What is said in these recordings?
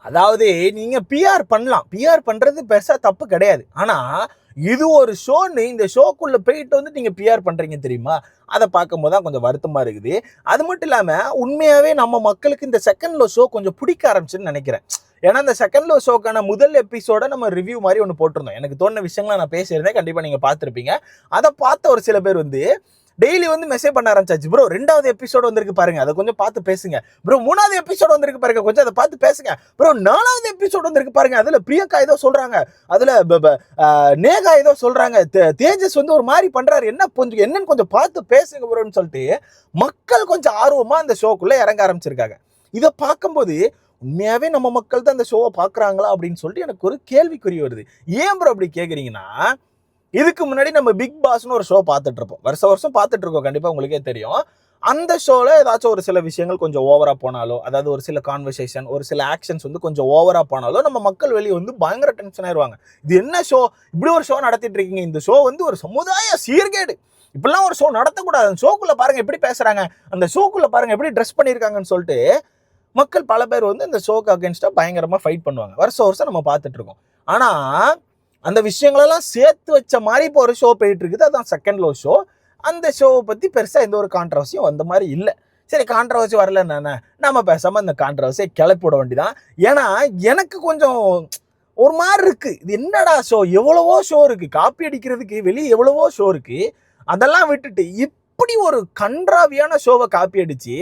அதாவது நீங்க பிஆர் பண்ணலாம், பிஆர் பண்றது பெருசா தப்பு கிடையாது. ஆனா இது ஒரு ஷோன்னு இந்த ஷோக்குள்ள போயிட்டு வந்து நீங்க பிஆர் பண்றீங்க தெரியுமா? அதை பார்க்கும்போது தான் கொஞ்சம் வருத்தமா இருக்குது. அது மட்டும் இல்லாம உண்மையாவே நம்ம மக்களுக்கு இந்த செகண்ட் ஷோ கொஞ்சம் பிடிக்க ஆரம்பிச்சுன்னு நினைக்கிறேன். ஏன்னா இந்த செகண்ட் ஷோக்கான முதல் எபிசோட நம்ம ரிவ்யூ மாதிரி ஒன்று போட்டிருந்தோம். எனக்கு தோணுன விஷயங்களை நான் பேசியிருந்தேன், கண்டிப்பா நீங்க பார்த்துருப்பீங்க. அதை பார்த்த ஒரு சில பேர் வந்து டெய்லி வந்து மெசேஜ் பண்ண ஆரம்பிச்சாச்சு. ப்ரோ 2வது எபிசோடு வந்திருக்கு பாருங்க, அதை கொஞ்சம் பார்த்து பேசுங்க. ப்ரோ 3வது எபிசோடு வந்திருக்கு பாருங்க, கொஞ்சம் அதை பார்த்து பேசுங்க. ப்ரோ 4வது எபிசோடு வந்திருக்கு பாருங்க, அதுல பிரியங்கா ஏதோ சொல்றாங்க, அதுல நேகா ஏதோ சொல்றாங்க, தேஜஸ் வந்து ஒரு மாதிரி பண்றாரு, என்னன்னு கொஞ்சம் பார்த்து பேசுங்க ப்ரோன்னு சொல்லிட்டு மக்கள் கொஞ்சம் ஆர்வமா அந்த ஷோக்குள்ள இறங்க ஆரம்பிச்சிருக்காங்க. இதை பார்க்கும்போது உண்மையாவே நம்ம மக்கள் தான் அந்த ஷோவை பார்க்குறாங்களா அப்படின்னு சொல்லிட்டு எனக்கு ஒரு கேள்விக்குறி வருது. ஏன் ப்ரோ அப்படி கேட்குறீங்கன்னா, இதுக்கு முன்னாடி நம்ம பிக் பாஸ்னு ஒரு ஷோ பார்த்துட்டு இருப்போம், வருஷம் பார்த்துட்டு இருக்கோம், கண்டிப்பா உங்களுக்கே தெரியும். அந்த ஷோல ஏதாச்சும் ஒரு சில விஷயங்கள் கொஞ்சம் ஓவரா போனாலோ, அதாவது ஒரு சில கான்வர்சேஷன், ஒரு சில ஆக்ஷன்ஸ் வந்து கொஞ்சம் ஓவரா போனாலோ நம்ம மக்கள் வெளியே வந்து பயங்கர டென்ஷன் ஆயிடுவாங்க. இது என்ன ஷோ, இப்படி ஒரு ஷோ நடத்திட்டு இருக்கீங்க, இந்த ஷோ வந்து ஒரு சமுதாய சீர்கேடு, இப்படிலாம் ஒரு ஷோ நடத்தக்கூடாது, அந்த ஷோக்குள்ள பாருங்க எப்படி பேசுறாங்க, அந்த ஷோக்குள்ள பாருங்க எப்படி ட்ரெஸ் பண்ணியிருக்காங்கன்னு சொல்லிட்டு மக்கள் பல பேர் வந்து இந்த ஷோக்கு அகேன்ஸ்டா பயங்கரமா ஃபைட் பண்ணுவாங்க. வருஷம் நம்ம பார்த்துட்டு இருக்கோம். ஆனா அந்த விஷயங்களெல்லாம் சேர்த்து வச்ச மாதிரி இப்போ ஒரு ஷோ போயிட்டு இருக்குது, அதான் செகண்ட் ஷோ. அந்த ஷோவை பற்றி பெருசாக எந்த ஒரு கான்ட்ரவர்சியும் வந்த மாதிரி இல்லை. சரி, கான்ட்ரவர்சி வரலன்னு நம்ம பேசாமல் அந்த கான்ட்ரவர்சியை கிளப்பி விட வேண்டியதான். ஏன்னா எனக்கு கொஞ்சம் ஒரு மாதிரி இருக்கு, இது என்னடா ஷோ, எவ்வளவோ ஷோ இருக்கு, காப்பி அடிக்கிறதுக்கு வெளியே எவ்வளவோ ஷோ இருக்கு, அதெல்லாம் விட்டுட்டு இப்படி ஒரு கன்றாவியான ஷோவை காப்பி அடிச்சு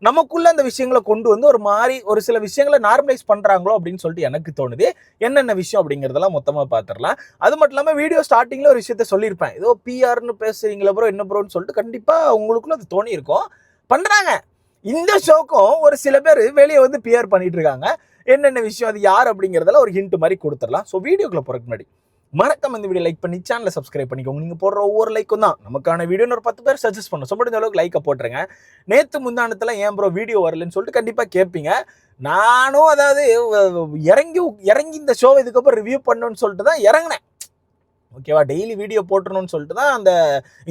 நமக்குள்ள அந்த விஷயங்களை கொண்டு வந்து ஒரு மாதிரி ஒரு சில விஷயங்களை நார்மலைஸ் பண்றாங்களோ அப்படின்னு சொல்லிட்டு எனக்கு தோணுது. என்னென்ன விஷயம் அப்படிங்கிறதெல்லாம் மொத்தமா பார்த்துடலாம். அது மட்டும் இல்லாம வீடியோ ஸ்டார்டிங்ல ஒரு விஷயத்த சொல்லியிருப்பேன், ஏதோ பிஆர்னு பேசுறீங்களா ப்ரோ, என்ன ப்ரோன்னு சொல்லிட்டு கண்டிப்பா உங்களுக்குள்ள அது தோணி இருக்கும். பண்றாங்க. இந்த ஷோக்கும் ஒரு சில பேர் வெளியே வந்து பிஆர் பண்ணிட்டு இருக்காங்க. என்னென்ன விஷயம், அது யார் அப்படிங்கிறதெல்லாம் ஒரு ஹிண்ட் மாதிரி கொடுத்துடலாம். ஸோ வீடியோக்குள்ள போறதுக்கு முன்னாடி மறக்காம இந்த வீடியோ லைக் பண்ணி சேனலை சப்ஸ்கிரைப் பண்ணிக்கோங்க. நீங்க போடுற ஒவ்வொரு லைக்கும் தான் நமக்கான வீடியோன்னு ஒரு 10 பேர் சஜஸ்ட் பண்ணும். முடிஞ்ச அளவுக்கு லைக்கை போட்டுருங்க. நேற்று முந்தானத்துல ஏன் ப்ரோ வீடியோ வரலன்னு சொல்லிட்டு கண்டிப்பா கேட்பீங்க. நானும் அதாவது இறங்கி இந்த ஷோ இதுக்கப்புறம் ரிவ்யூ பண்ணணும்னு சொல்லிட்டு தான் இறங்கினேன். ஓகேவா, டெய்லி வீடியோ போட்டுருணும்னு சொல்லிட்டு தான்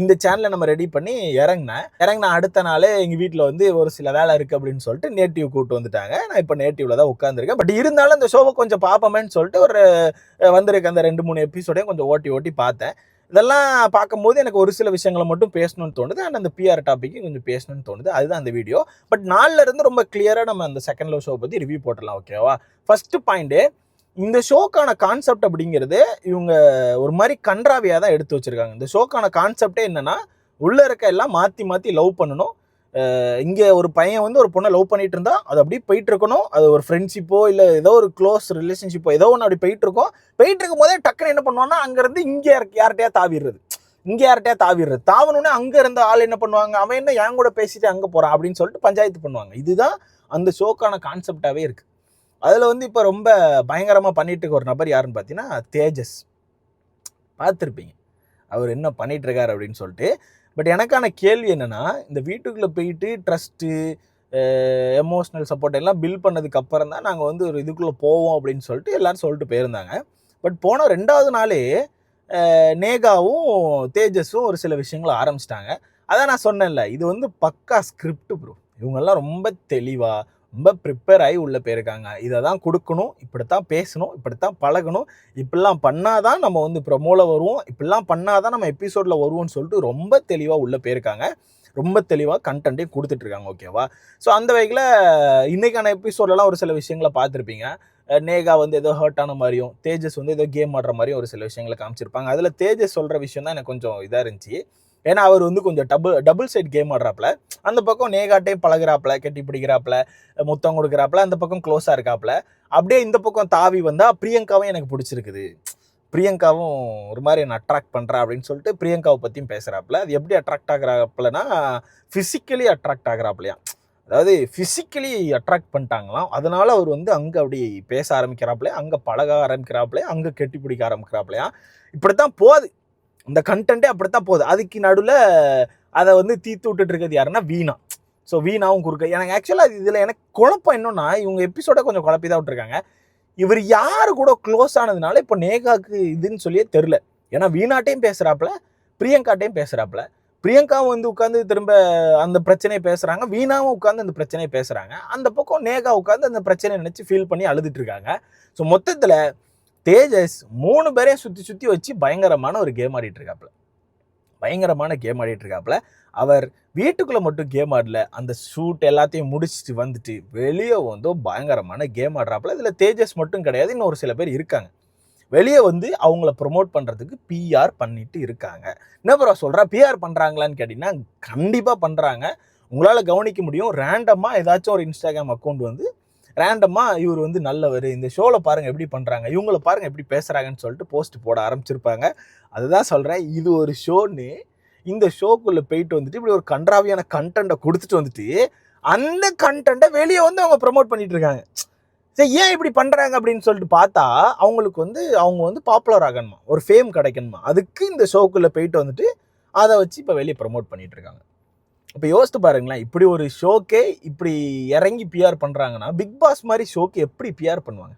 இந்த சேனலை நம்ம ரெடி பண்ணி இறங்கின அடுத்த நாள் எங்கள் வீட்டில் வந்து ஒரு சில வேலை இருக்குது அப்படின்னு சொல்லிட்டு நேட்டிவ் கூப்பிட்டு வந்துட்டாங்க. நான் இப்போ நேட்டிவில் தான் உட்காந்துருக்கேன். பட் இருந்தாலும் இந்த ஷோவை கொஞ்சம் பார்ப்போமேன்னு சொல்லிட்டு ஒரு வந்திருக்க அந்த 2-3 எபிசோடையும் கொஞ்சம் ஓட்டி பார்த்தேன். இதெல்லாம் பார்க்கும்போது எனக்கு ஒரு சில விஷயங்களை மட்டும் பேசணும்னு தோணுது, அண்ட் அந்த பிஆர் டாப்பிக்கு கொஞ்சம் பேசணும்னு தோணுது. அதுதான் அந்த வீடியோ. பட் நாளில் இருந்து ரொம்ப கிளியராக நம்ம அந்த செகண்ட் ஷோ பற்றி ரிவ்யூ போட்டுடலாம். ஓகேவா, ஃபர்ஸ்ட் பாயிண்ட்டு, இந்த ஷோக்கான கான்செப்ட் அப்படிங்கிறது இவங்க ஒரு மாதிரி கன்றாவியாக தான் எடுத்து வச்சிருக்காங்க. இந்த ஷோக்கான கான்செப்டே என்னன்னா, உள்ள இருக்க எல்லாம் மாற்றி லவ் பண்ணணும். இங்கே ஒரு பையன் வந்து ஒரு பொண்ணை லவ் பண்ணிட்டு இருந்தா அது அப்படியே போயிட்டு இருக்கணும். அது ஒரு ஃப்ரெண்ட்ஷிப்போ இல்லை ஏதோ ஒரு க்ளோஸ் ரிலேஷன்ஷிப்போ ஏதோ ஒன்று அப்படி போயிட்டு இருக்கும் போதே டக்குன்னு என்ன பண்ணுவாங்கன்னா அங்கேருந்து இங்கே யார்கிட்டயா தாவிடுறது. தாவணுன்னே அங்கே இருந்த ஆள் என்ன பண்ணுவாங்க, அவன் என்ன என் கூட பேசிட்டு அங்கே போகிறான் அப்படின்னு சொல்லிட்டு பஞ்சாயத்து பண்ணுவாங்க. இதுதான் அந்த ஷோக்கான கான்செப்டாகவே இருக்குது. அதில் வந்து இப்போ ரொம்ப பயங்கரமாக பண்ணிட்டு இருக்க ஒரு நபர் யாருன்னு பார்த்தீங்கன்னா தேஜஸ். பார்த்துருப்பீங்க அவர் என்ன பண்ணிட்டு இருக்காரு அப்படின்னு சொல்லிட்டு. பட் எனக்கான கேள்வி என்னன்னா, இந்த வீட்டுக்குள்ளே போயிட்டு ட்ரஸ்ட்டு, எமோஷ்னல் சப்போர்ட் எல்லாம் பில் பண்ணதுக்கு அப்புறம் தான் நாங்கள் வந்து ஒரு இதுக்குள்ளே போவோம் அப்படின்னு சொல்லிட்டு எல்லாரும் சொல்லிட்டு போயிருந்தாங்க. பட் போன 2வது நாளே நேகாவும் தேஜஸும் ஒரு சில விஷயங்களை ஆரம்பிச்சிட்டாங்க. அதான் நான் சொன்னேன்ல, இது வந்து பக்கா ஸ்கிரிப்ட் ப்ரோ. இவங்கெல்லாம் ரொம்ப தெளிவாக ரொம்ப ப்ரிப்பேர் ஆகி உள்ளே போயிருக்காங்க. இதை தான் கொடுக்கணும், இப்படித்தான் பேசணும், இப்படித்தான் பழகணும், இப்படிலாம் பண்ணாதான் நம்ம வந்து ப்ரொமோல வருவோம், இப்படிலாம் பண்ணாதான் நம்ம எபிசோடில் வருவோம்னு சொல்லிட்டு ரொம்ப தெளிவாக உள்ளே போயிருக்காங்க. ரொம்ப தெளிவாக கண்டென்ட்டையும் கொடுத்துட்ருக்காங்க. ஓகேவா, ஸோ அந்த வகையில் இன்றைக்கான எபிசோட்லலாம் ஒரு சில விஷயங்களை பார்த்துருப்பீங்க. நேகா வந்து ஏதோ ஹர்ட் ஆன மாதிரியும், தேஜஸ் வந்து ஏதோ கேம் ஆடுற மாதிரியும் ஒரு சில விஷயங்களை காமிச்சிருப்பாங்க. அதில் தேஜஸ் சொல்கிற விஷயம் தான் எனக்கு கொஞ்சம் இதாக இருந்துச்சு. ஏன்னா அவர் வந்து கொஞ்சம் டபுள் சைட் கேம் ஆடுறாப்புல. அந்த பக்கம் நேகாட்டே பழகிறாப்புல, கெட்டி பிடிக்கிறாப்புல, முத்தம் கொடுக்குறாப்புல, அந்த பக்கம் க்ளோஸாக இருக்காப்புல. அப்படியே இந்த பக்கம் தாவி வந்தால் பிரியங்காவும் எனக்கு பிடிச்சிருக்குது, பிரியங்காவும் ஒரு மாதிரி என்னை அட்ராக்ட் பண்ணுறா அப்படின்னு சொல்லிட்டு பிரியங்காவை பற்றியும் பேசுகிறாப்புல. அது எப்படி அட்ராக்ட் ஆகிறாப்புலனா, ஃபிசிக்கலி அட்ராக்ட் ஆகிறாப்புலையா, அதாவது ஃபிசிக்கலி அட்ராக்ட் பண்ணிட்டாங்களாம். அதனால அவர் வந்து அங்கே அப்படி பேச ஆரம்பிக்கிறாப்புலையா, அங்கே பழக ஆரம்பிக்கிறாப்புலையா, அங்கே கெட்டி பிடிக்க ஆரம்பிக்கிறாப்புலையா. இப்படித்தான் போகுது இந்த கண்டென்ட்டே, அப்படித்தான் போகுது. அதுக்கு நடுவில் அதை வந்து தீர்த்து விட்டுட்டு இருக்கிறது யாருன்னா வீணா. ஸோ வீணாவும் குறுக்க எனக்கு ஆக்சுவலாக இதில் எனக்கு குழப்பம் என்னன்னா, இவங்க எபிசோட கொஞ்சம் குழப்பி தான் விட்டுருக்காங்க. இவர் யாரு கூட க்ளோஸ் ஆனதுனால இப்போ நேகாவுக்கு இதுன்னு சொல்லியே தெரில. ஏன்னா வீணாட்டையும் பேசுகிறாப்புல, பிரியங்காட்டையும் பேசுகிறாப்புல. பிரியங்காவும் வந்து உட்காந்து திரும்ப அந்த பிரச்சனையை பேசுறாங்க, வீணாவும் உட்காந்து அந்த பிரச்சனையை பேசுறாங்க. அந்த பக்கம் நேகா உட்காந்து அந்த பிரச்சனையை நினைச்சு ஃபீல் பண்ணி அழுதுட்டு இருக்காங்க. ஸோ மொத்தத்துல தேஜஸ் 3 பேரையும் சுத்தி சுத்தி வச்சு பயங்கரமான ஒரு கேம் ஆடிட்டு இருக்காப்ல. பயங்கரமான கேம் ஆடிட்டு இருக்காப்ல. அவர் வீட்டுக்குள்ள மட்டும் கேம் ஆடல, அந்த ஷூட் எல்லாத்தையும் முடிச்சுட்டு வந்துட்டு வெளியே வந்து பயங்கரமான கேம் ஆடுறாப்புல. இதுல தேஜஸ் மட்டும் கிடையாது, இன்னும் ஒரு சில பேர் இருக்காங்க. வெளியே வந்து அவங்கள ப்ரொமோட் பண்றதுக்கு பிஆர் பண்ணிட்டு இருக்காங்க. என்ன ப்ரோ சொல்றா, பிஆர் பண்றாங்களான்னு கேட்டீங்கன்னா கண்டிப்பா பண்றாங்க. உங்களால கவனிக்க முடியும். ரேண்டமா ஏதாச்சும் ஒரு இன்ஸ்டாகிராம் அக்கௌண்ட் வந்து ரேண்டமா இவர் வந்து நல்லவர், இந்த ஷோல பாருங்க எப்படி பண்றாங்க, இவங்கள பாருங்க எப்படி பேசுறாங்கன்னு சொல்லிட்டு போஸ்ட் போட ஆரம்பிச்சிருப்பாங்க. அதுதான் சொல்றேன், இது ஒரு ஷோன்னு இந்த ஷோக்குள்ள போயிட்டு வந்துட்டு இப்படி ஒரு கன்றாவியான கண்டென்ட்டை கொடுத்துட்டு வந்துட்டு அந்த கண்டென்ட்டை வெளியே வந்து அவங்க ப்ரமோட் பண்ணிட்டு இருக்காங்க. சரி, ஏன் இப்படி பண்றாங்க அப்படின்னு சொல்லிட்டு பார்த்தா அவங்களுக்கு வந்து அவங்க வந்து பாப்புலர் ஆகணுமா, ஒரு ஃபேம் கிடைக்கணுமா, அதுக்கு இந்த ஷோக்குள்ள போயிட்டு வந்துட்டு அதை வச்சு இப்போ வெளியே ப்ரமோட் பண்ணிட்டு இருக்காங்க. இப்போ யோசித்து பாருங்களேன், இப்படி ஒரு ஷோக்கே இப்படி இறங்கி பிஆர் பண்ணுறாங்கன்னா பிக் பாஸ் மாதிரி ஷோக்கு எப்படி பிஆர் பண்ணுவாங்க?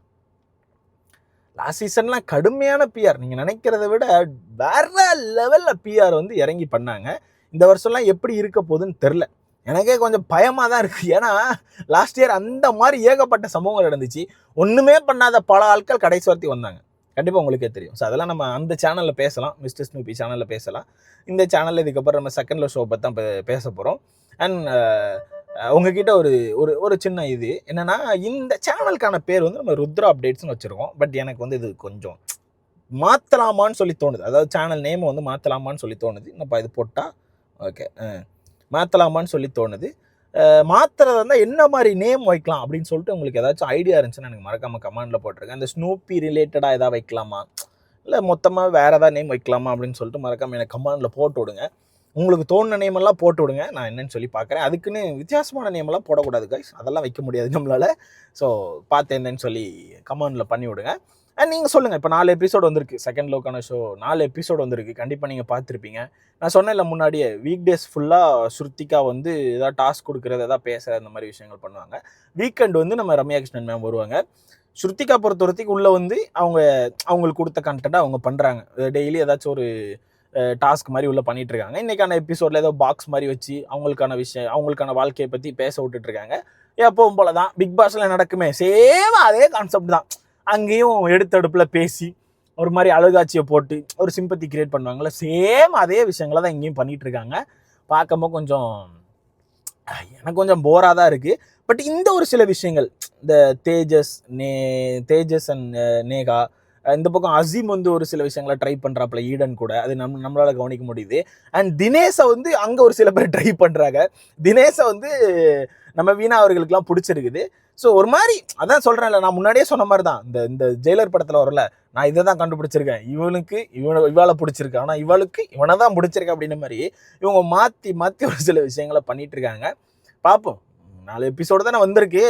லாஸ்ட் சீசன்லாம் கடுமையான பிஆர், நீங்கள் நினைக்கிறத விட வேற லெவலில் பிஆர் வந்து இறங்கி பண்ணாங்க. இந்த வருஷம்லாம் எப்படி இருக்க போகுதுன்னு தெரில. எனக்கே கொஞ்சம் பயமாக தான் இருக்குது. ஏன்னா லாஸ்ட் இயர் அந்த மாதிரி ஏகப்பட்ட சம்பவங்கள் நடந்துச்சு. ஒன்றுமே பண்ணாத பல ஆட்கள் கடைசி வரைக்கும் வந்தாங்க. கண்டிப்பாக உங்களுக்கே தெரியும். ஸோ அதெல்லாம் நம்ம அந்த சேனலில் பேசலாம், மிஸ்டர் ஸ்னூபி சேனலில் பேசலாம். இந்த சேனலில் இதுக்கப்புறம் நம்ம செகண்ட் ஷோ பற்றி தான் பேச போகிறோம். அண்ட் உங்ககிட்ட ஒரு ஒரு ஒரு சின்ன இது என்னென்னா, இந்த சேனலுக்கான பேர் வந்து நம்ம ருத்ரா அப்டேட்ஸ்னு வச்சுருக்கோம். பட் எனக்கு வந்து இது கொஞ்சம் மாற்றலாமான்னு சொல்லி தோணுது. அதாவது சேனல் நேமை வந்து மாற்றலாமான்னு சொல்லி தோணுது. என்னப்பா இது போட்டால் ஓகே, மாற்றலாமான்னு சொல்லி தோணுது. மாற்றுறதா இருந்தால் என்ன மாதிரி நேம் வைக்கலாம் அப்படின்னு சொல்லிட்டு உங்களுக்கு ஏதாச்சும் ஐடியா இருந்துச்சுன்னா எனக்கு மறக்காமல் கமெண்டில் போட்டிருக்கேன். அந்த ஸ்னூப்பி ரிலேட்டடாக எதாவது வைக்கலாமா, இல்லை மொத்தமாக வேறு ஏதாவது நேம் வைக்கலாமா அப்படின்னு சொல்லிட்டு மறக்காமல் எனக்கு கமெண்டில் போட்டு விடுங்க. உங்களுக்கு தோணுன நேமெல்லாம் போட்டு விடுங்க, நான் என்னன்னு சொல்லி பார்க்குறேன். அதுக்குன்னு வித்தியாசமான நேமெல்லாம் போடக்கூடாது கைஸ், அதெல்லாம் வைக்க முடியாது நம்மளால். ஸோ பார்த்து என்னன்னு சொல்லி கமெண்டில் பண்ணி விடுங்க. அண்ட் நீங்கள் சொல்லுங்கள், இப்போ 4 எபிசோடு வந்திருக்கு, செகண்ட் லோக்கான ஷோ 4 எபிசோடு வந்திருக்கு. கண்டிப்பாக நீங்கள் பார்த்துருப்பீங்க. நான் சொன்னேன்ல முன்னாடியே, வீக் டேஸ் ஃபுல்லாக ஸ்ருத்திகா வந்து எதாவது டாஸ்க் கொடுக்குறது, எதாவது பேசுகிற அந்த மாதிரி விஷயங்கள் பண்ணுவாங்க. வீக்கெண்ட் வந்து நம்ம ரம்யா கிருஷ்ணன் மேம் வருவாங்க. ஸ்ருத்திகா பொறுத்த வரைக்கும் உள்ளே வந்து அவங்களுக்கு கொடுத்த கண்டென்ட்டை அவங்க பண்ணுறாங்க. டெய்லி ஏதாச்சும் ஒரு டாஸ்க் மாதிரி உள்ள பண்ணிட்டு இருக்காங்க. இன்றைக்கான எபிசோடில் ஏதோ பாக்ஸ் மாதிரி வச்சு அவங்களுக்கான விஷயம், அவங்களுக்கான வாழ்க்கையை பற்றி பேச விட்டுட்ருக்காங்க. எப்பவும் போல தான் பிக் பாஸில் நடக்குமே, சேம் அதே கான்செப்ட் தான். அங்கேயும் எடுத்தடுப்பில் பேசி ஒரு மாதிரி அழுகாட்சியை போட்டு ஒரு சிம்பத்தி கிரியேட் பண்ணுவாங்கள்ல, சேம் அதே விஷயங்களை தான் இங்கேயும் பண்ணிகிட்டு இருக்காங்க. பார்க்கும்போது கொஞ்சம் எனக்கு கொஞ்சம் போராக தான் இருக்குது. பட் இந்த ஒரு சில விஷயங்கள், இந்த தேஜஸ் அண்ட் நேகா, இந்த பக்கம் அசீம் வந்து ஒரு சில விஷயங்களை ட்ரை பண்ணுறாப்புல ஈடன் கூட, அது நம்மளால் கவனிக்க முடியுது. அண்ட் தினேஷை வந்து அங்கே ஒரு சில பேர் ட்ரை பண்ணுறாங்க. தினேஷை வந்து நம்ம வீணா அவர்களுக்கெல்லாம் பிடிச்சிருக்குது. ஸோ ஒரு மாதிரி அதான் சொல்கிறேன்ல, நான் முன்னாடியே சொன்ன மாதிரி தான், இந்த ஜெயிலர் படத்தில் வரல, நான் இதை தான் கண்டுபிடிச்சிருக்கேன், இவளை பிடிச்சிருக்கு, ஆனால் இவளுக்கு இவனை தான் பிடிச்சிருக்கேன் அப்படின்ற மாதிரி இவங்க மாற்றி மாற்றி ஒரு சில விஷயங்களை பண்ணிட்டு இருக்காங்க. பார்ப்போம், 4 எபிசோடு தானே வந்திருக்கு,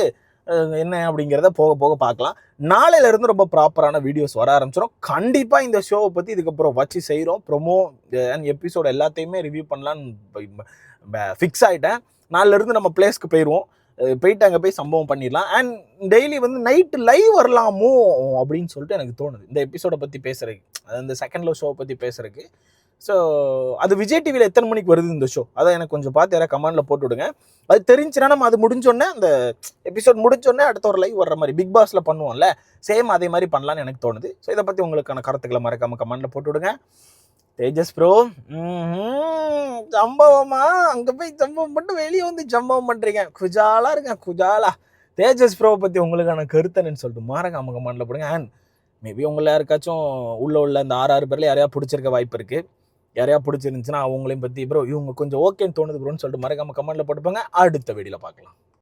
என்ன அப்படிங்கிறத போக போக பார்க்கலாம். நாளையிலேருந்து ரொம்ப ப்ராப்பரான வீடியோஸ் வர ஆரம்பிச்சிடும். கண்டிப்பாக இந்த ஷோவை பற்றி இதுக்கப்புறம் வச்சு செய்கிறோம். ப்ரொமோ அண்ட் எபிசோடு எல்லாத்தையுமே ரிவ்யூ பண்ணலான்னு ஃபிக்ஸ் ஆகிட்டேன். நாளிலேருந்து நம்ம பிளேஸ்க்கு போயிட்டு அங்கே போய் சம்பவம் பண்ணிடலாம். அண்ட் டெய்லி வந்து நைட்டு லைவ் வரலாமோ அப்படின்னு சொல்லிட்டு எனக்கு தோணுது, இந்த எபிசோடை பற்றி பேசுகிறதுக்கு, அது இந்த செகண்ட் ஷோவை பற்றி பேசுகிறதுக்கு. ஸோ அது விஜய் டிவியில் எத்தனை மணிக்கு வருது இந்த ஷோ, அதை எனக்கு கொஞ்சம் பார்த்து யாராவது கமெண்டில் போட்டு விடுங்க. அது தெரிஞ்சுன்னா நம்ம அது முடிஞ்சோடனே, அந்த எபிசோட் முடிஞ்சோடனே அடுத்த ஒரு லைவ் வர்ற மாதிரி பிக் பாஸில் பண்ணுவோம்ல, சேம் அதே மாதிரி பண்ணலான்னு எனக்கு தோணுது. ஸோ இதை பற்றி உங்களுக்கான கருத்துக்களை மறக்காமல் கமெண்டில் போட்டு விடுங்க. தேஜஸ் ப்ரோ சம்பவமா, அங்கே போய் சம்பவம் பண்ணிட்டு வெளியே வந்து சம்பவம் பண்ணுறீங்க, குஜாலாக இருக்கேன் குஜாலா. தேஜஸ் ப்ரோவை பற்றி உங்களுக்கான கருத்துன்னு சொல்லிட்டு மறக்காம கமெண்டில் போடுங்க. அண்ட் மேபி உங்களை யாருக்காச்சும் உள்ள இந்த 6 பேரில் யாரையா பிடிச்சிருக்க வாய்ப்பு இருக்குது. யாரையா பிடிச்சிருந்துச்சுன்னா அவங்களையும் பற்றி ப்ரோ இவங்க கொஞ்சம் ஓகேன்னு தோணுது ப்ரோன்னு சொல்லிட்டு மறக்காம கமெண்ட்டில் போட்டுப்பாங்க. அடுத்த வீடியோவில் பார்க்கலாம்.